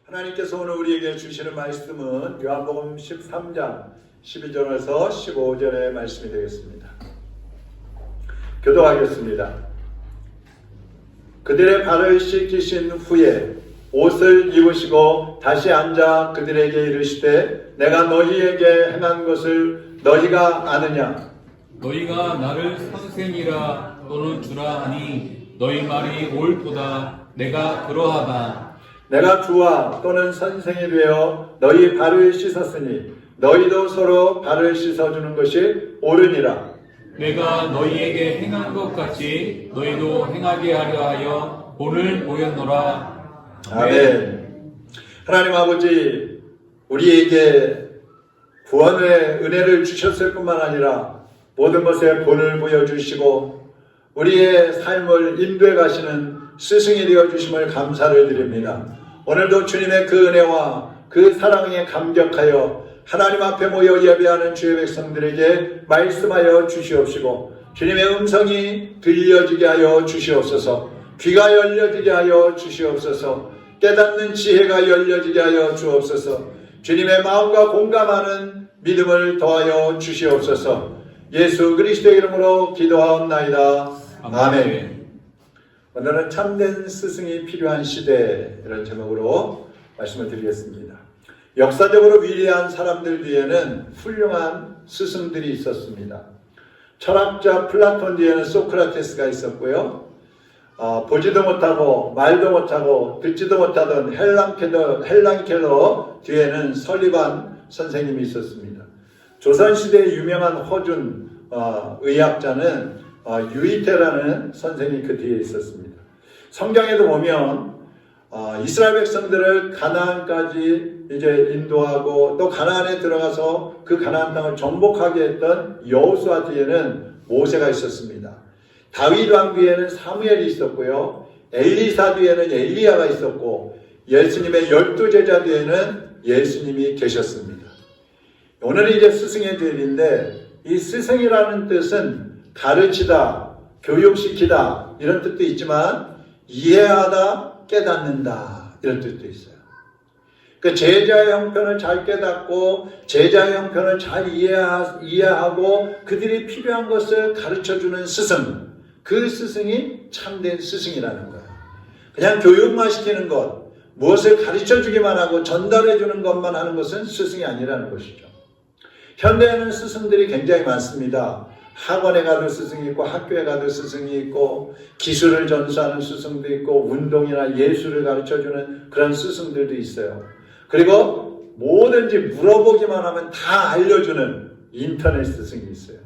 하나님께서 오늘 우리에게 주시는 말씀은 요한복음 13장 12절에서 15절의 말씀이 되겠습니다. 교도하겠습니다. 그들의 발을 씻기신 후에 옷을 입으시고 다시 앉아 그들에게 이르시되 내가 너희에게 행한 것을 너희가 아느냐? 너희가 나를 선생이라 또는 주라 하니 너희 말이 옳도다. 내가 그러하다. 내가 주와 또는 선생이 되어 너희 발을 씻었으니 너희도 서로 발을 씻어주는 것이 옳으니라. 내가 너희에게 행한 것 같이 너희도 행하게 하려 하여 본을 보였노라. 아멘. 하나님 아버지, 우리에게 구원의 은혜를 주셨을 뿐만 아니라 모든 것에 본을 보여주시고 우리의 삶을 인도해 가시는 스승이 되어주심을 감사를 드립니다. 오늘도 주님의 그 은혜와 그 사랑에 감격하여 하나님 앞에 모여 예배하는 주의 백성들에게 말씀하여 주시옵시고 주님의 음성이 들려지게 하여 주시옵소서. 귀가 열려지게 하여 주시옵소서. 깨닫는 지혜가 열려지게 하여 주옵소서. 주님의 마음과 공감하는 믿음을 더하여 주시옵소서. 예수 그리스도의 이름으로 기도하옵나이다. 아멘. 오늘은 참된 스승이 필요한 시대, 이런 제목으로 말씀을 드리겠습니다. 역사적으로 위대한 사람들 뒤에는 훌륭한 스승들이 있었습니다. 철학자 플라톤 뒤에는 소크라테스가 있었고요. 보지도 못하고 말도 못하고 듣지도 못하던 헬란 켈러 뒤에는 설리반 선생님이 있었습니다. 조선시대의 유명한 허준 의학자는 유이테라는 선생이 그 뒤에 있었습니다. 성경에도 보면 이스라엘 백성들을 가나안까지 이제 인도하고 또 가나안에 들어가서 그 가나안 땅을 정복하게 했던 여호수아 뒤에는 모세가 있었습니다. 다윗 왕 뒤에는 사무엘이 있었고요. 엘리사 뒤에는 엘리야가 있었고 예수님의 12제자 뒤에는 예수님이 계셨습니다. 오늘은 이제 스승의 주일인데 이 스승이라는 뜻은 가르치다, 교육시키다 이런 뜻도 있지만 이해하다, 깨닫는다 이런 뜻도 있어요. 그 제자의 형편을 잘 깨닫고 제자의 형편을 잘 이해하고 그들이 필요한 것을 가르쳐주는 스승, 그 스승이 참된 스승이라는 거예요. 그냥 교육만 시키는 것, 무엇을 가르쳐주기만 하고 전달해주는 것만 하는 것은 스승이 아니라는 것이죠. 현대에는 스승들이 굉장히 많습니다. 학원에 가도 스승이 있고 학교에 가도 스승이 있고 기술을 전수하는 스승도 있고 운동이나 예술을 가르쳐주는 그런 스승들도 있어요. 그리고 뭐든지 물어보기만 하면 다 알려주는 인터넷 스승이 있어요.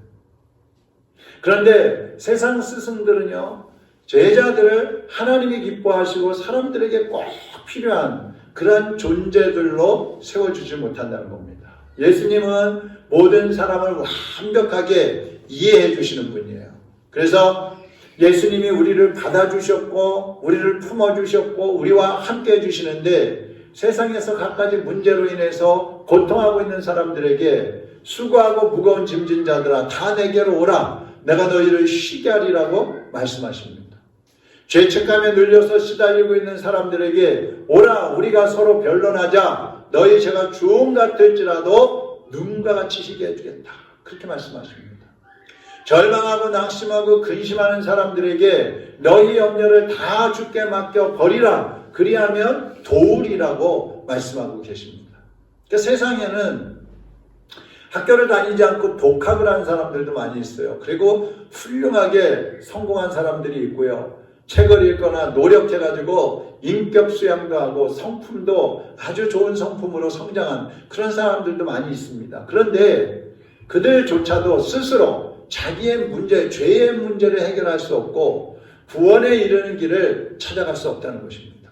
그런데 세상 스승들은요, 제자들을 하나님이 기뻐하시고 사람들에게 꼭 필요한 그런 존재들로 세워주지 못한다는 겁니다. 예수님은 모든 사람을 완벽하게 이해해 주시는 분이에요. 그래서 예수님이 우리를 받아주셨고 우리를 품어주셨고 우리와 함께 해주시는데 세상에서 갖가지 문제로 인해서 고통하고 있는 사람들에게 수고하고 무거운 짐진 자들아 다 내게로 오라 내가 너희를 쉬게 하리라고 말씀하십니다. 죄책감에 눌려서 시달리고 있는 사람들에게 오라 우리가 서로 변론하자 너희 죄가 주홍 같을지라도 눈과 같이 희게 해주겠다 그렇게 말씀하십니다. 절망하고 낙심하고 근심하는 사람들에게 너희 염려를 다 주께 맡겨 버리라 그리하면 도우리라고 말씀하고 계십니다. 그러니까 세상에는 학교를 다니지 않고 독학을 하는 사람들도 많이 있어요. 그리고 훌륭하게 성공한 사람들이 있고요. 책을 읽거나 노력해가지고 인격 수양도 하고 성품도 아주 좋은 성품으로 성장한 그런 사람들도 많이 있습니다. 그런데 그들조차도 스스로 자기의 문제, 죄의 문제를 해결할 수 없고 구원에 이르는 길을 찾아갈 수 없다는 것입니다.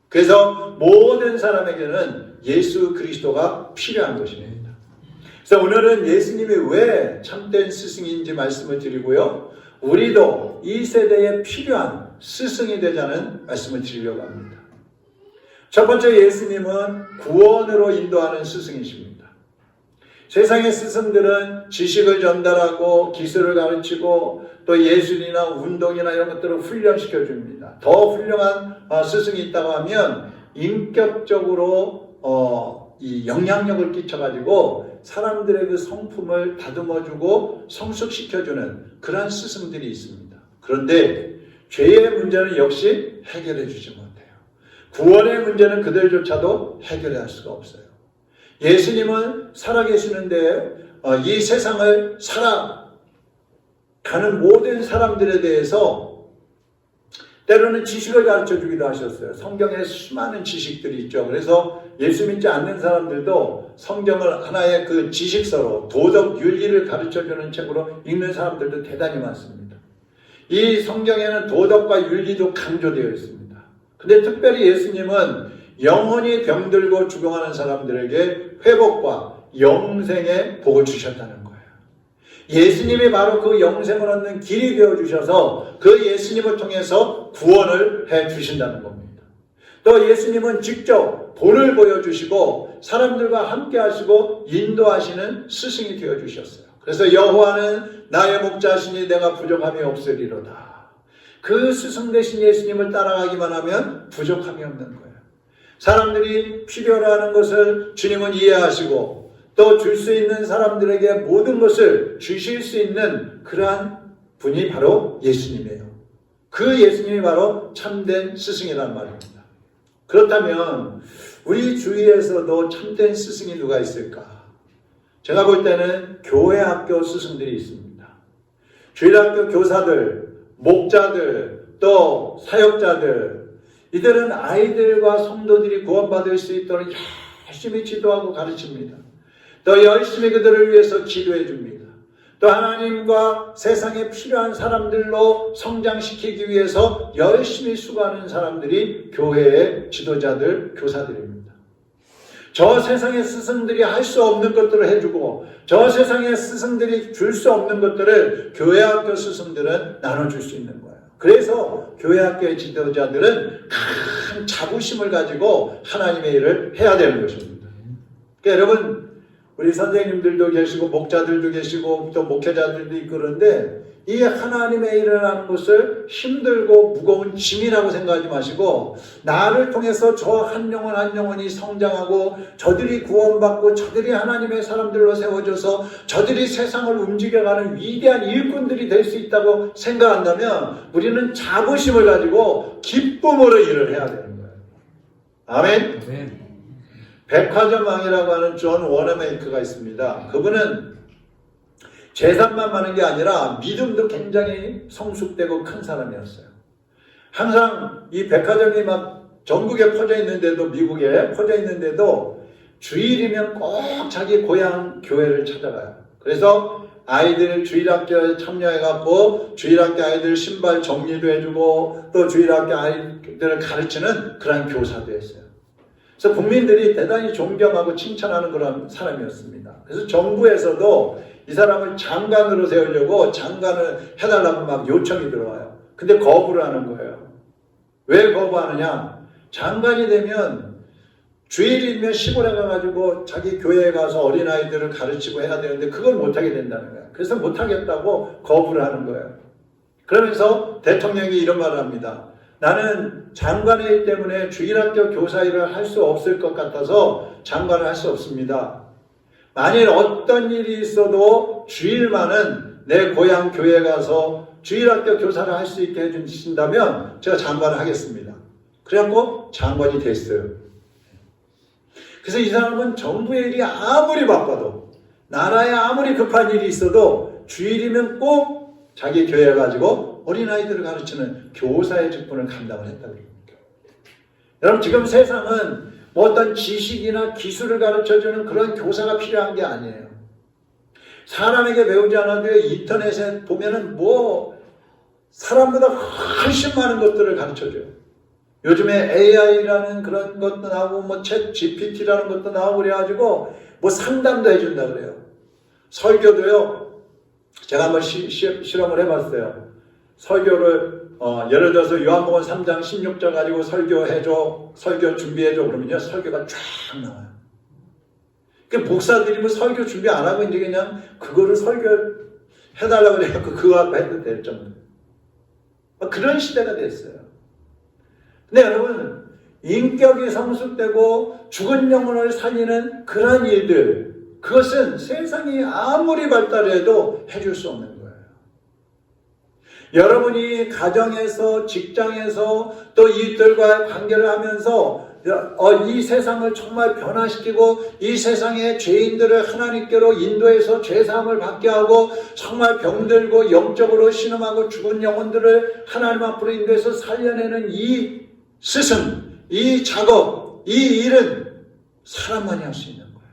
그래서 모든 사람에게는 예수 그리스도가 필요한 것입니다. 그래서 오늘은 예수님이 왜 참된 스승인지 말씀을 드리고요. 우리도 이 세대에 필요한 스승이 되자는 말씀을 드리려고 합니다. 첫 번째 예수님은 구원으로 인도하는 스승이십니다. 세상의 스승들은 지식을 전달하고 기술을 가르치고 또 예술이나 운동이나 이런 것들을 훈련시켜 줍니다. 더 훌륭한 스승이 있다고 하면 인격적으로 이 영향력을 끼쳐가지고 사람들의 그 성품을 다듬어주고 성숙시켜주는 그러한 스승들이 있습니다. 그런데 죄의 문제는 역시 해결해 주지 못해요. 구원의 문제는 그들조차도 해결할 수가 없어요. 예수님은 살아계시는데 이 세상을 살아가는 모든 사람들에 대해서 때로는 지식을 가르쳐 주기도 하셨어요. 성경에 수많은 지식들이 있죠. 그래서 예수 믿지 않는 사람들도 성경을 하나의 그 지식서로 도덕 윤리를 가르쳐 주는 책으로 읽는 사람들도 대단히 많습니다. 이 성경에는 도덕과 윤리도 강조되어 있습니다. 근데 특별히 예수님은 영혼이 병들고 죽어가는 사람들에게 회복과 영생의 복을 주셨다는 거예요. 예수님이 바로 그 영생을 얻는 길이 되어주셔서 그 예수님을 통해서 구원을 해주신다는 겁니다. 또 예수님은 직접 본을 보여주시고 사람들과 함께 하시고 인도하시는 스승이 되어주셨어요. 그래서 여호와는 나의 목자시니 내가 부족함이 없으리로다. 그 스승 되신 예수님을 따라가기만 하면 부족함이 없는 거예요. 사람들이 필요로 하는 것을 주님은 이해하시고 또 줄 수 있는 사람들에게 모든 것을 주실 수 있는 그러한 분이 바로 예수님이에요. 그 예수님이 바로 참된 스승이란 말입니다. 그렇다면 우리 주위에서도 참된 스승이 누가 있을까? 제가 볼 때는 교회 학교 스승들이 있습니다. 주일학교 교사들, 목자들, 또 사역자들, 이들은 아이들과 성도들이 구원받을 수 있도록 열심히 지도하고 가르칩니다. 또 열심히 그들을 위해서 기도해 줍니다. 또 하나님과 세상에 필요한 사람들로 성장시키기 위해서 열심히 수고하는 사람들이 교회의 지도자들, 교사들입니다. 저 세상의 스승들이 할 수 없는 것들을 해주고 저 세상의 스승들이 줄 수 없는 것들을 교회학교 스승들은 나눠줄 수 있는 거예요. 그래서 교회학교의 지도자들은 큰 자부심을 가지고 하나님의 일을 해야 되는 것입니다. 그러니까 여러분, 우리 선생님들도 계시고 목자들도 계시고 또 목회자들도 있고 그런데 이 하나님의 일을 하는 것을 힘들고 무거운 짐이라고 생각하지 마시고 나를 통해서 저 한 영혼 한 영혼이 성장하고 저들이 구원받고 저들이 하나님의 사람들로 세워져서 저들이 세상을 움직여가는 위대한 일꾼들이 될 수 있다고 생각한다면 우리는 자부심을 가지고 기쁨으로 일을 해야 되는 거예요. 아멘. 아멘. 백화점 왕이라고 하는 존 워너메이커가 있습니다. 그분은 재산만 많은 게 아니라 믿음도 굉장히 성숙되고 큰 사람이었어요. 항상 이 백화점이 막 전국에 퍼져 있는데도, 미국에 퍼져 있는데도 주일이면 꼭 자기 고향 교회를 찾아가요. 그래서 아이들 주일학교에 참여해갖고 주일학교 아이들 신발 정리도 해주고 또 주일학교 아이들을 가르치는 그런 교사도 했어요. 그래서 국민들이 대단히 존경하고 칭찬하는 그런 사람이었습니다. 그래서 정부에서도 이 사람을 장관으로 세우려고 장관을 해달라고 막 요청이 들어와요. 근데 거부를 하는 거예요. 왜 거부하느냐? 장관이 되면 주일이면 시골에 가가지고 자기 교회에 가서 어린아이들을 가르치고 해야 되는데 그걸 못하게 된다는 거예요. 그래서 못하겠다고 거부를 하는 거예요. 그러면서 대통령이 이런 말을 합니다. 나는 장관의 일 때문에 주일학교 교사 일을 할 수 없을 것 같아서 장관을 할 수 없습니다. 만일 어떤 일이 있어도 주일만은 내 고향 교회에 가서 주일학교 교사를 할 수 있게 해주신다면 제가 장관을 하겠습니다. 그래갖고 장관이 됐어요. 그래서 이 사람은 정부의 일이 아무리 바빠도 나라에 아무리 급한 일이 있어도 주일이면 꼭 자기 교회에 가지고 어린아이들을 가르치는 교사의 직분을 감당을 했다고 합니다. 여러분, 지금 세상은 뭐 어떤 지식이나 기술을 가르쳐주는 그런 교사가 필요한 게 아니에요. 사람에게 배우지 않아도 인터넷에 보면은 뭐 사람보다 훨씬 많은 것들을 가르쳐줘요. 요즘에 AI라는 그런 것도 나오고 뭐 챗 GPT라는 것도 나오고 그래가지고 뭐 상담도 해준다 그래요. 설교도요. 제가 한번 실험을 해봤어요. 설교를 예를 들어서 요한복음 3장 16절 가지고 설교해줘, 설교 준비해줘 그러면요 설교가 쫙 나와요. 그러니까 목사들이 뭐 설교 준비 안 하고 이제 그냥 그거를 설교해달라고 그래갖고 그거 갖고 해도 될 정도. 그런 시대가 됐어요. 근데 여러분, 인격이 성숙되고 죽은 영혼을 살리는 그런 일들, 그것은 세상이 아무리 발달해도 해줄 수 없는 거예요. 여러분이 가정에서, 직장에서, 또 이들과의 관계를 하면서 이 세상을 정말 변화시키고 이 세상의 죄인들을 하나님께로 인도해서 죄사함을 받게 하고 정말 병들고 영적으로 신음하고 죽은 영혼들을 하나님 앞으로 인도해서 살려내는 이 스승, 이 작업, 이 일은 사람만이 할 수 있는 거예요.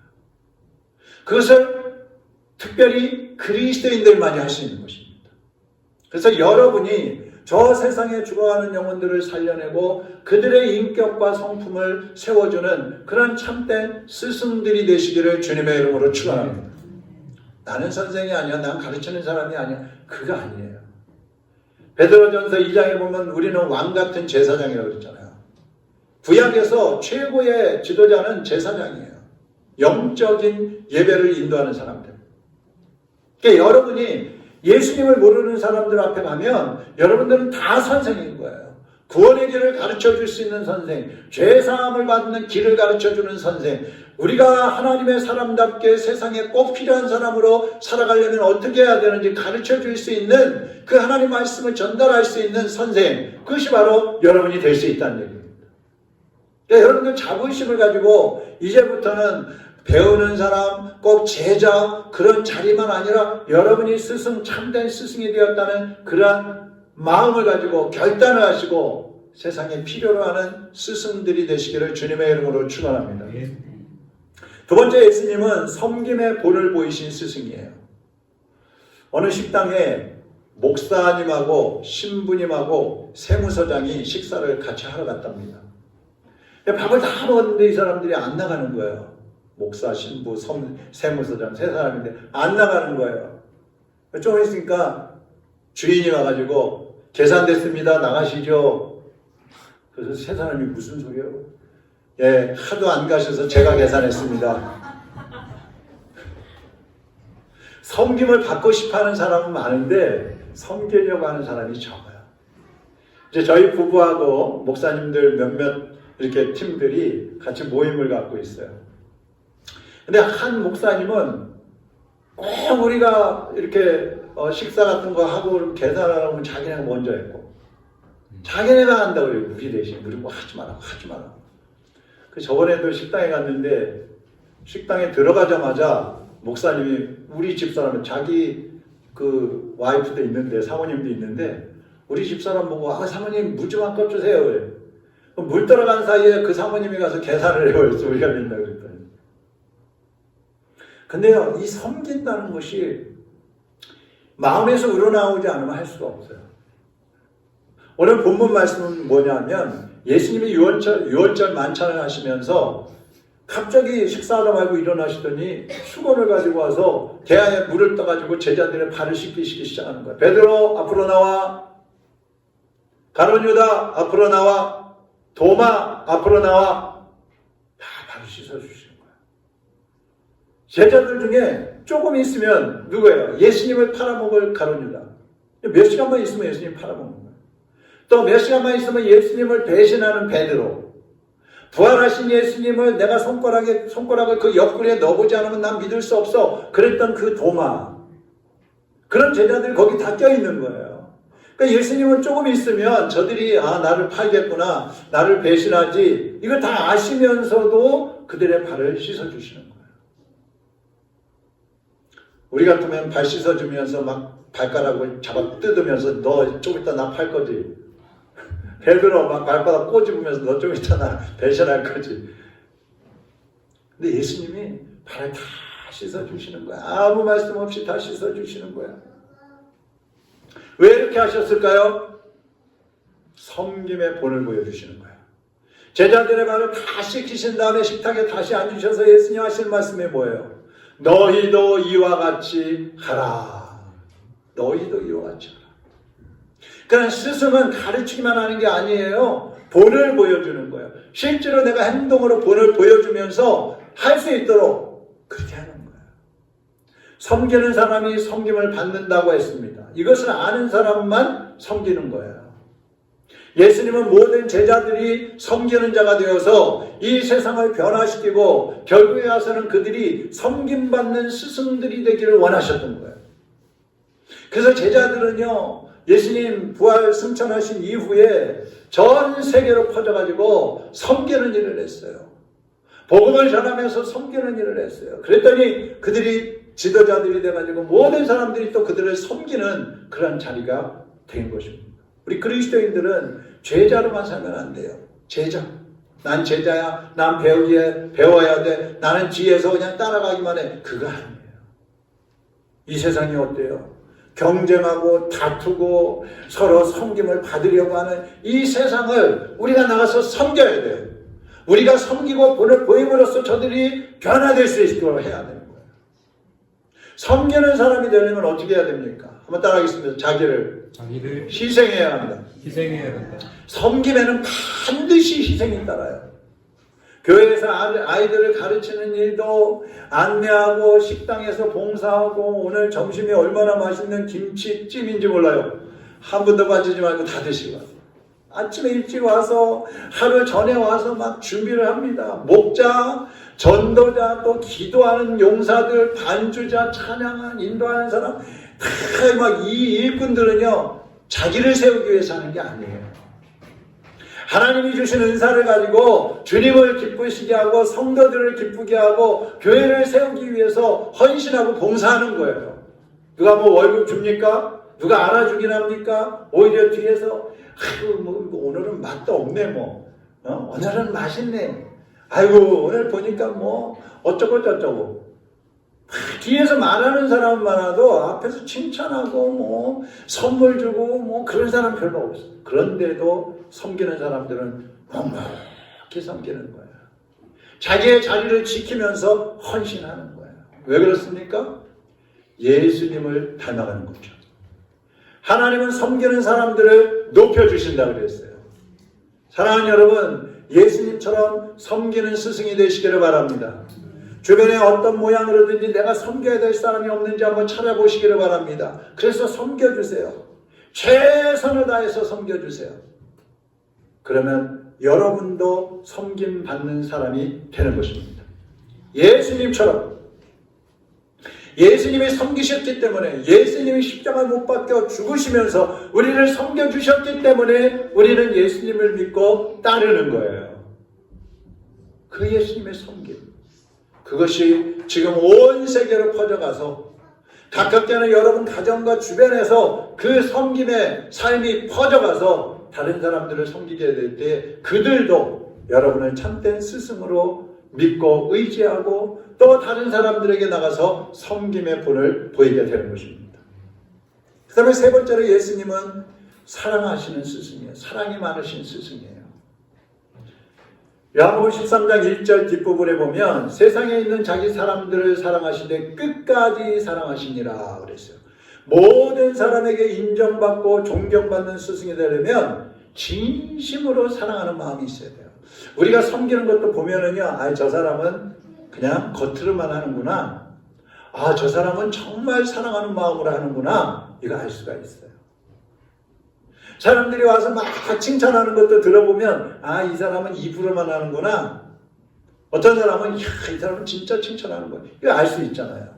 그것을 특별히 그리스도인들만이 할 수 있는 것입니다. 그래서 여러분이 저 세상에 죽어가는 영혼들을 살려내고 그들의 인격과 성품을 세워주는 그런 참된 스승들이 되시기를 주님의 이름으로 축원합니다. 나는 선생이 아니야, 난 가르치는 사람이 아니야, 그거 아니에요. 베드로전서 2장에 보면 우리는 왕 같은 제사장이라고 그랬잖아요. 구약에서 최고의 지도자는 제사장이에요. 영적인 예배를 인도하는 사람들. 그러니까 여러분이 예수님을 모르는 사람들 앞에 가면 여러분들은 다 선생인 거예요. 구원의 길을 가르쳐 줄 수 있는 선생, 죄사함을 받는 길을 가르쳐 주는 선생, 우리가 하나님의 사람답게 세상에 꼭 필요한 사람으로 살아가려면 어떻게 해야 되는지 가르쳐 줄 수 있는 그 하나님 말씀을 전달할 수 있는 선생, 그것이 바로 여러분이 될 수 있다는 얘기입니다. 그러니까 여러분들 자부심을 가지고 이제부터는 배우는 사람, 꼭 제자 그런 자리만 아니라 여러분이 스승, 참된 스승이 되었다는 그러한 마음을 가지고 결단을 하시고 세상에 필요로 하는 스승들이 되시기를 주님의 이름으로 축원합니다. 두 번째, 예수님은 섬김의 본을 보이신 스승이에요. 어느 식당에 목사님하고 신부님하고 세무서장이 식사를 같이 하러 갔답니다. 밥을 다 먹었는데 이 사람들이 안 나가는 거예요. 목사, 신부, 세무서장 세 사람인데 안 나가는 거예요. 좀 있으니까 주인이 와가지고 계산됐습니다, 나가시죠. 그래서 세 사람이 무슨 소리예요? 예, 하도 안 가셔서 제가 계산했습니다. 섬김을 받고 싶어하는 사람은 많은데 섬기려고 하는 사람이 적어요. 이제 저희 부부하고 목사님들 몇몇 이렇게 팀들이 같이 모임을 갖고 있어요. 근데 한 목사님은 꼭 우리가 이렇게 식사 같은 거 하고 계산하라고 자기네가 먼저 했고, 자기네가 한다고 그래요. 우리 대신. 우리 뭐 하지 말라고, 하지 말라고. 그 저번에도 식당에 갔는데 식당에 들어가자마자 목사님이 우리 집사람은 자기 그 와이프도 있는데 사모님도 있는데 우리 집사람 보고 사모님 물 좀 한 컵 주세요. 그래. 물 들어간 사이에 그 사모님이 가서 계산을 해요. 그래서 우리가 된다 그랬더니. 근데요, 이 섬긴다는 것이 마음에서 우러나오지 않으면 할 수가 없어요. 오늘 본문 말씀은 뭐냐면 예수님이 유월절 만찬을 하시면서 갑자기 식사하다 말고 일어나시더니 수건을 가지고 와서 대야에 물을 떠가지고 제자들의 발을 씻기시기 시작하는 거예요. 베드로 앞으로 나와, 가룟 유다 앞으로 나와, 도마 앞으로 나와, 다 발을 씻어주시는 거예요. 제자들 중에 조금 있으면 누구예요? 예수님을 팔아먹을 가룟 유다. 몇 시간만 있으면 예수님 팔아먹는 거예요. 또 몇 시간만 있으면 예수님을 배신하는 베드로. 부활하신 예수님을 내가 손가락을 그 옆구리에 넣어보지 않으면 난 믿을 수 없어. 그랬던 그 도마. 그런 제자들이 거기 다 껴있는 거예요. 그러니까 예수님은 조금 있으면 저들이 나를 팔겠구나, 나를 배신하지, 이거 다 아시면서도 그들의 발을 씻어주시는 거예요. 우리 같으면 발 씻어주면서 막 발가락을 잡아 뜯으면서 너 좀 이따 나 팔 거지. 베드로 막 발바닥 꼬집으면서 너 좀 이따 나 배신할 거지. 근데 예수님이 발을 다 씻어주시는 거야. 아무 말씀 없이 다 씻어주시는 거야. 왜 이렇게 하셨을까요? 섬김의 본을 보여주시는 거야. 제자들의 발을 다 씻기신 다음에 식탁에 다시 앉으셔서 예수님 하시는 말씀이 뭐예요? 너희도 이와 같이 하라. 너희도 이와 같이 하라. 그러니까 스승은 가르치기만 하는 게 아니에요. 본을 보여주는 거예요. 실제로 내가 행동으로 본을 보여주면서 할 수 있도록 그렇게 하는 거예요. 섬기는 사람이 섬김을 받는다고 했습니다. 이것을 아는 사람만 섬기는 거예요. 예수님은 모든 제자들이 섬기는 자가 되어서 이 세상을 변화시키고 결국에 와서는 그들이 섬김받는 스승들이 되기를 원하셨던 거예요. 그래서 제자들은요, 예수님 부활 승천하신 이후에 전 세계로 퍼져가지고 섬기는 일을 했어요. 복음을 전하면서 섬기는 일을 했어요. 그랬더니 그들이 지도자들이 돼가지고 모든 사람들이 또 그들을 섬기는 그런 자리가 된 것입니다. 우리 그리스도인들은 제자로만 살면 안 돼요. 제자. 난 제자야. 난 배워야 돼. 나는 뒤에서 그냥 따라가기만 해. 그거 아니에요. 이 세상이 어때요? 경쟁하고 다투고 서로 섬김을 받으려고 하는 이 세상을 우리가 나가서 섬겨야 돼요. 우리가 섬기고 본을 보임으로써 저들이 변화될 수 있도록 해야 되는 거예요. 섬기는 사람이 되려면 어떻게 해야 됩니까? 한번 따라하겠습니다. 자기를 희생해야 합니다. 희생해야 된다. 섬김에는 반드시 희생이 따라요. 교회에서 아이들을 가르치는 일도 안내하고 식당에서 봉사하고 오늘 점심이 얼마나 맛있는 김치찜인지 몰라요. 한 분도 빠지지 말고 다 드시고 와요. 아침에 일찍 와서 하루 전에 와서 막 준비를 합니다. 목자, 전도자, 또 기도하는 용사들, 반주자, 찬양한 인도하는 사람 다 막 이 일꾼들은요 자기를 세우기 위해서 하는 게 아니에요. 하나님이 주신 은사를 가지고 주님을 기쁘시게 하고 성도들을 기쁘게 하고 교회를 세우기 위해서 헌신하고 봉사하는 거예요. 누가 뭐 월급 줍니까? 누가 알아주긴 합니까? 오히려 뒤에서 아이고 뭐 오늘은 맛도 없네 뭐 오늘은 맛있네. 아이고 오늘 보니까 뭐 어쩌고 저쩌고. 뒤에서 말하는 사람 많아도 앞에서 칭찬하고 뭐 선물 주고 뭐 그런 사람 별로 없어. 그런데도 섬기는 사람들은 넉넉히 섬기는 거예요. 자기의 자리를 지키면서 헌신하는 거예요. 왜 그렇습니까? 예수님을 닮아가는 거죠. 하나님은 섬기는 사람들을 높여주신다고 그랬어요. 사랑하는 여러분, 예수님처럼 섬기는 스승이 되시기를 바랍니다. 주변에 어떤 모양으로든지 내가 섬겨야 될 사람이 없는지 한번 찾아보시기를 바랍니다. 그래서 섬겨주세요. 최선을 다해서 섬겨주세요. 그러면 여러분도 섬김받는 사람이 되는 것입니다. 예수님처럼 예수님이 섬기셨기 때문에 예수님이 십자가 못 박혀 죽으시면서 우리를 섬겨주셨기 때문에 우리는 예수님을 믿고 따르는 거예요. 그 예수님의 섬김. 그것이 지금 온 세계로 퍼져가서 가깝게는 여러분 가정과 주변에서 그 섬김의 삶이 퍼져가서 다른 사람들을 섬기게 될 때 그들도 여러분을 참된 스승으로 믿고 의지하고 또 다른 사람들에게 나가서 섬김의 본을 보이게 되는 것입니다. 그 다음에 세 번째로 예수님은 사랑하시는 스승이에요. 사랑이 많으신 스승이에요. 요한복음 13장 1절 뒷부분에 보면 세상에 있는 자기 사람들을 사랑하시되 끝까지 사랑하시니라 그랬어요. 모든 사람에게 인정받고 존경받는 스승이 되려면 진심으로 사랑하는 마음이 있어야 돼요. 우리가 섬기는 것도 보면은요, 저 사람은 그냥 겉으로만 하는구나. 저 사람은 정말 사랑하는 마음으로 하는구나. 이거 알 수가 있어요. 사람들이 와서 막 칭찬하는 것도 들어보면 이 사람은 입으로만 하는구나. 어떤 사람은 이 사람은 진짜 칭찬하는 거야. 이거 알 수 있잖아요.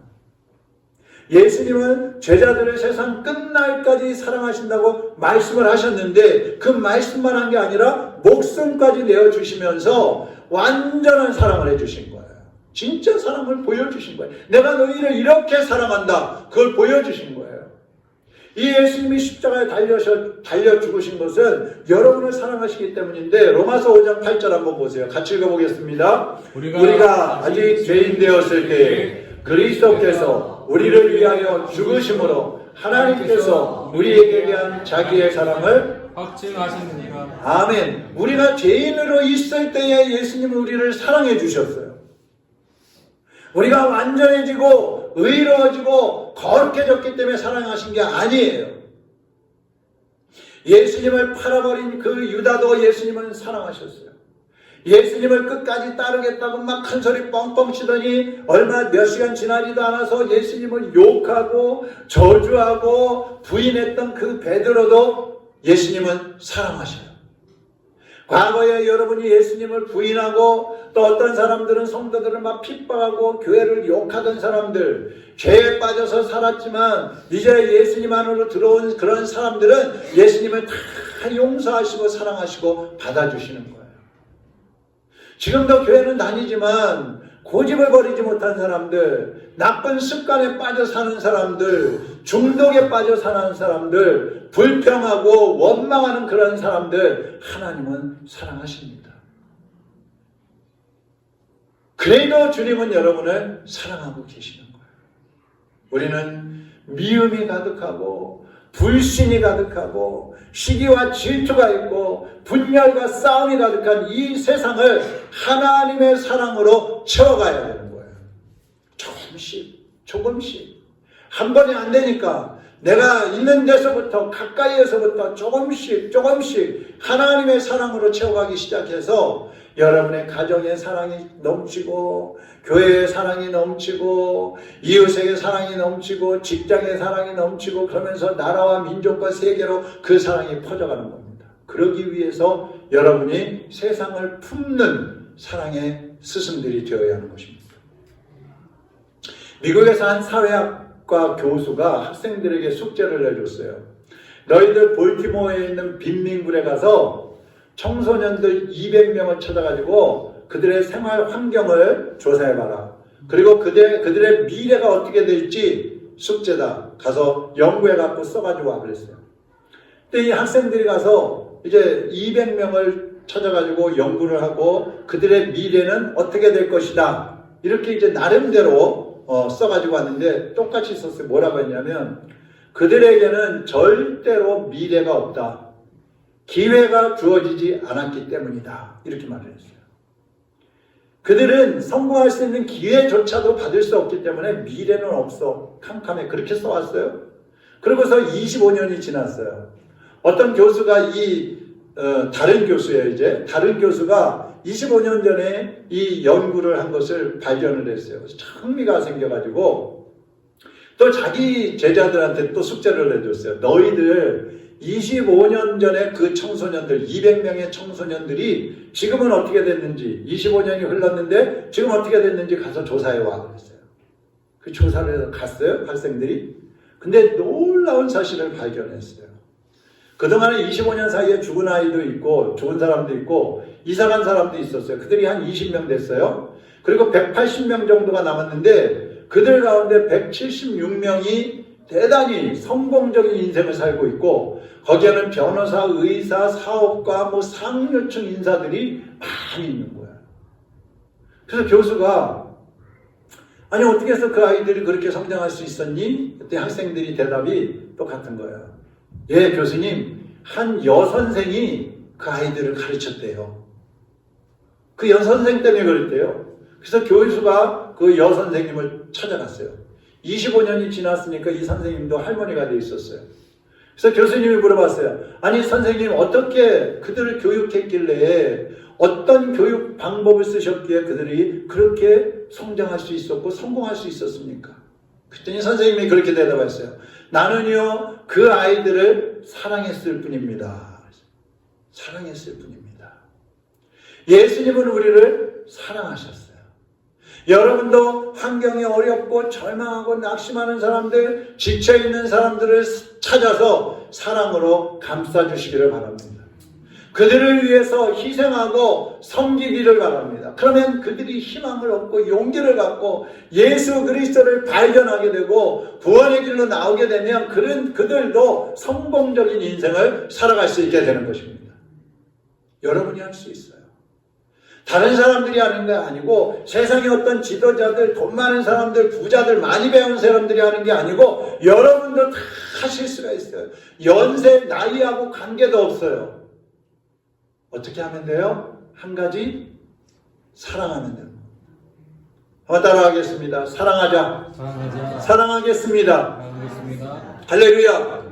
예수님은 제자들을 세상 끝날까지 사랑하신다고 말씀을 하셨는데 그 말씀만 한 게 아니라 목숨까지 내어주시면서 완전한 사랑을 해주신 거예요. 진짜 사랑을 보여주신 거예요. 내가 너희를 이렇게 사랑한다. 그걸 보여주신 거예요. 이 예수님이 십자가에 달려 죽으신 것은 여러분을 사랑하시기 때문인데 로마서 5장 8절 한번 보세요. 같이 읽어보겠습니다. 우리가 아직 죄인 되었을 때에 그리스도께서 우리를 위하여 죽으심으로 하나님께서 우리에게 대한 자기의 사랑을 확증하셨느니라. 아멘. 우리가 죄인으로 있을 때에 예수님은 우리를 사랑해 주셨어요. 우리가 완전해지고 의로워지고 거룩해졌기 때문에 사랑하신 게 아니에요. 예수님을 팔아버린 그 유다도 예수님은 사랑하셨어요. 예수님을 끝까지 따르겠다고 막 큰 소리 뻥뻥 치더니 얼마 몇 시간 지나지도 않아서 예수님을 욕하고 저주하고 부인했던 그 베드로도 예수님은 사랑하셔요. 과거에 여러분이 예수님을 부인하고 또 어떤 사람들은 성도들을 막 핍박하고 교회를 욕하던 사람들, 죄에 빠져서 살았지만 이제 예수님 안으로 들어온 그런 사람들은 예수님을 다 용서하시고 사랑하시고 받아주시는 거예요. 지금도 교회는 다니지만 고집을 버리지 못한 사람들, 나쁜 습관에 빠져 사는 사람들, 중독에 빠져 사는 사람들, 불평하고 원망하는 그런 사람들 하나님은 사랑하십니다. 그래도 주님은 여러분을 사랑하고 계시는 거예요. 우리는 미움이 가득하고 불신이 가득하고 시기와 질투가 있고 분열과 싸움이 가득한 이 세상을 하나님의 사랑으로 채워가야 되는 거예요. 조금씩 한 번에 안 되니까 내가 있는 데서부터 가까이에서부터 조금씩 하나님의 사랑으로 채워가기 시작해서 여러분의 가정의 사랑이 넘치고 교회의 사랑이 넘치고 이웃에게 사랑이 넘치고 직장의 사랑이 넘치고 그러면서 나라와 민족과 세계로 그 사랑이 퍼져가는 겁니다. 그러기 위해서 여러분이 세상을 품는 사랑의 스승들이 되어야 하는 것입니다. 미국에서 한 사회학과 교수가 학생들에게 숙제를 내줬어요. 너희들 볼티모어에 있는 빈민굴에 가서 청소년들 200명을 찾아가지고 그들의 생활 환경을 조사해봐라. 그리고 그들의 미래가 어떻게 될지 숙제다. 가서 연구해갖고 써가지고 와 그랬어요. 근데 이 학생들이 가서 이제 200명을 찾아가지고 연구를 하고 그들의 미래는 어떻게 될 것이다. 이렇게 이제 나름대로 써가지고 왔는데 똑같이 썼어요. 뭐라고 했냐면 그들에게는 절대로 미래가 없다. 기회가 주어지지 않았기 때문이다. 이렇게 말을 했어요. 그들은 성공할 수 있는 기회조차도 받을 수 없기 때문에 미래는 없어. 캄캄해. 그렇게 써왔어요. 그러고서 25년이 지났어요. 어떤 교수가 다른 교수예요, 이제. 다른 교수가 25년 전에 이 연구를 한 것을 발견을 했어요. 그래서 참 흥미가 생겨가지고 또 자기 제자들한테 또 숙제를 내줬어요. 너희들 25년 전에 그 청소년들, 200명의 청소년들이 지금은 어떻게 됐는지, 25년이 흘렀는데 지금 어떻게 됐는지 가서 조사해와 그랬어요. 그 조사를 해서 갔어요, 학생들이. 근데 놀라운 사실을 발견했어요. 그동안에 25년 사이에 죽은 아이도 있고 죽은 사람도 있고 이사간 사람도 있었어요. 그들이 한 20명 됐어요. 그리고 180명 정도가 남았는데 그들 가운데 176명이 대단히 성공적인 인생을 살고 있고 거기에는 변호사, 의사, 사업가, 상류층 인사들이 많이 있는 거예요. 그래서 교수가 아니 어떻게 해서 그 아이들이 그렇게 성장할 수 있었니? 그때 학생들이 대답이 똑같은 거예요. 예, 교수님, 한 여선생이 그 아이들을 가르쳤대요. 그 여선생 때문에 그랬대요. 그래서 교수가 그 여선생님을 찾아갔어요. 25년이 지났으니까 이 선생님도 할머니가 돼 있었어요. 그래서 교수님이 물어봤어요. 아니 선생님 어떻게 그들을 교육했길래 어떤 교육 방법을 쓰셨기에 그들이 그렇게 성장할 수 있었고 성공할 수 있었습니까? 그랬더니 선생님이 그렇게 대답했어요. 나는요 그 아이들을 사랑했을 뿐입니다. 사랑했을 뿐입니다. 예수님은 우리를 사랑하셨어요. 여러분도 환경이 어렵고 절망하고 낙심하는 사람들, 지쳐있는 사람들을 찾아서 사랑으로 감싸주시기를 바랍니다. 그들을 위해서 희생하고 섬기기를 바랍니다. 그러면 그들이 희망을 얻고 용기를 갖고 예수 그리스도를 발견하게 되고 구원의 길로 나오게 되면 그들도 성공적인 인생을 살아갈 수 있게 되는 것입니다. 여러분이 할 수 있어요. 다른 사람들이 하는 게 아니고 세상의 어떤 지도자들, 돈 많은 사람들, 부자들, 많이 배운 사람들이 하는 게 아니고 여러분도 다 하실 수가 있어요. 연세, 나이하고 관계도 없어요. 어떻게 하면 돼요? 한 가지, 사랑하면 됩니다. 한번 따라하겠습니다. 사랑하자. 사랑하겠습니다. 할렐루야.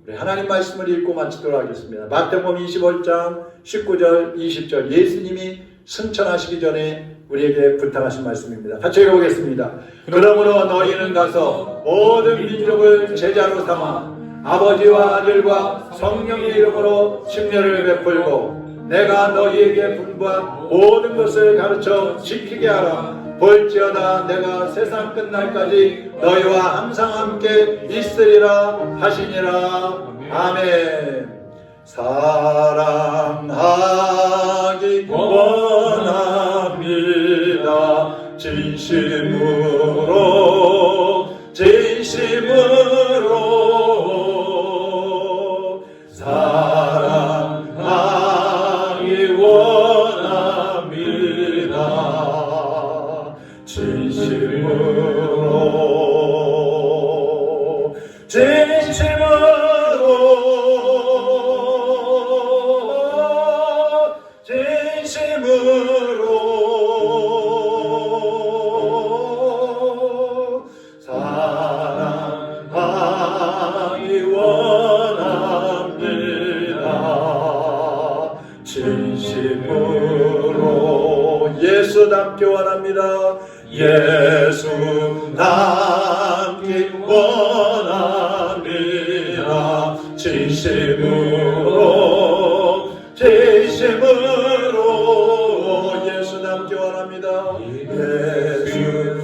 네, 하나님 말씀을 읽고 마치도록 하겠습니다. 마태복음 25장 19절 20절 예수님이 승천하시기 전에 우리에게 부탁하신 말씀입니다. 같이 읽어보겠습니다. 그러므로 너희는 가서 모든 민족을 제자로 삼아 아버지와 아들과 성령의 이름으로 침례를 베풀고 내가 너희에게 분부한 모든 것을 가르쳐 지키게 하라. 볼지어다 내가 세상 끝날까지 너희와 항상 함께 있으리라 하시니라. 아멘. 사랑하기 원합니다. 진심으로 사랑하기 원합니다. 진심으로 사랑하기 원합니다. 진심으로 예수답게 원합니다. 예수답게 원합니다. 진심으로 예수답게 원합니다. 예수답게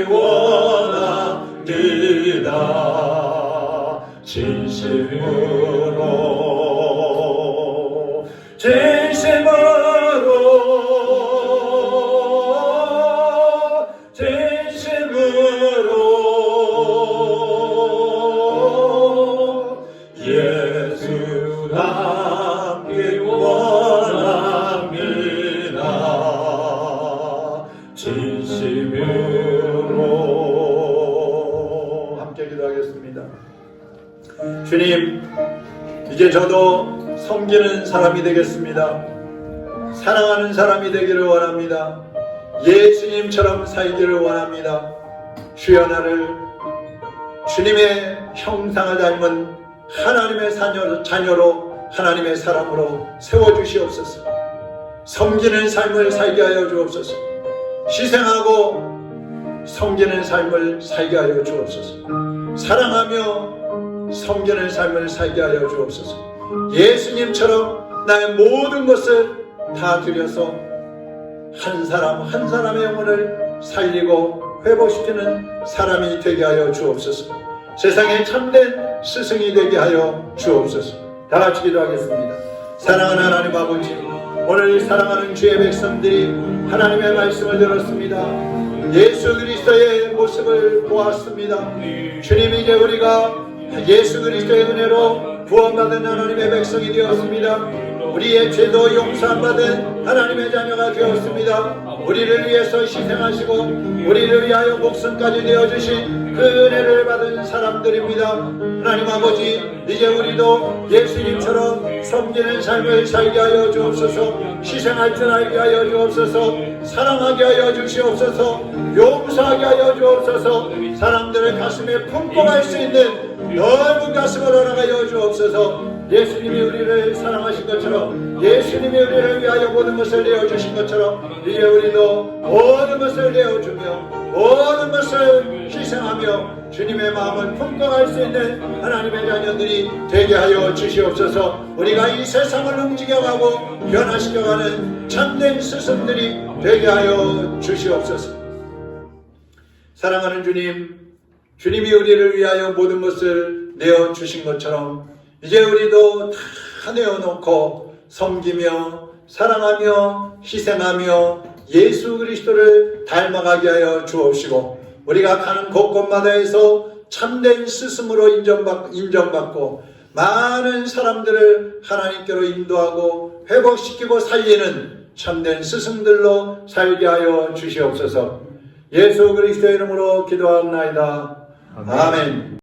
원합니다. 진심으로 예수답게 원합니다. 진심으로 함께 기도하겠습니다. 주님, 이제 저도 섬기는 사람이 되겠습니다. 사랑하는 사람이 되기를 원합니다. 예수님처럼 살기를 원합니다. 주여 나를 주님의 형상을 닮은 하나님의 자녀로 하나님의 사람으로 세워주시옵소서. 섬기는 삶을 살게 하여 주옵소서. 희생하고 섬기는 삶을 살게 하여 주옵소서. 사랑하며 섬기는 삶을 살게 하여 주옵소서. 예수님처럼 나의 모든 것을 다 드려서 한 사람 한 사람의 영혼을 살리고 회복시키는 사람이 되게 하여 주옵소서. 세상에 참된 스승이 되게 하여 주옵소서. 다 같이 기도하겠습니다. 사랑하는 하나님 아버지, 오늘 사랑하는 주의 백성들이 하나님의 말씀을 들었습니다. 예수 그리스도의 모습을 보았습니다. 주님, 이제 우리가 예수 그리스도의 은혜로 구원받은 하나님의 백성이 되었습니다. 우리의 죄도 용서받은 하나님의 자녀가 되었습니다. 우리를 위해서 희생하시고 우리를 위하여 목숨까지 내어주신 그 은혜를 받은 사람들입니다. 하나님 아버지, 이제 우리도 예수님처럼 섬기는 삶을 살게 하여 주옵소서. 희생할 줄 알게 하여 주옵소서. 사랑하게 하여 주시옵소서. 용서하게 하여 주옵소서. 사람들의 가슴에 품고 갈 수 있는 넓은 가슴을 허락하여 주옵소서. 예수님이 우리를 사랑하신 것처럼, 예수님이 우리를 위하여 모든 것을 내어주신 것처럼, 이제 우리도 모든 것을 내어주며 모든 것을 희생하며 주님의 마음을 품고 갈 수 있는 하나님의 자녀들이 되게 하여 주시옵소서. 우리가 이 세상을 움직여가고 변화시켜가는 참된 스승들이 되게 하여 주시옵소서. 사랑하는 주님, 주님이 우리를 위하여 모든 것을 내어주신 것처럼 이제 우리도 다 내어놓고 섬기며 사랑하며 희생하며 예수 그리스도를 닮아가게 하여 주옵시고, 우리가 가는 곳곳마다에서 참된 스승으로 인정받고 많은 사람들을 하나님께로 인도하고 회복시키고 살리는 참된 스승들로 살게 하여 주시옵소서. 예수 그리스도의 이름으로 기도하옵나이다. 아멘.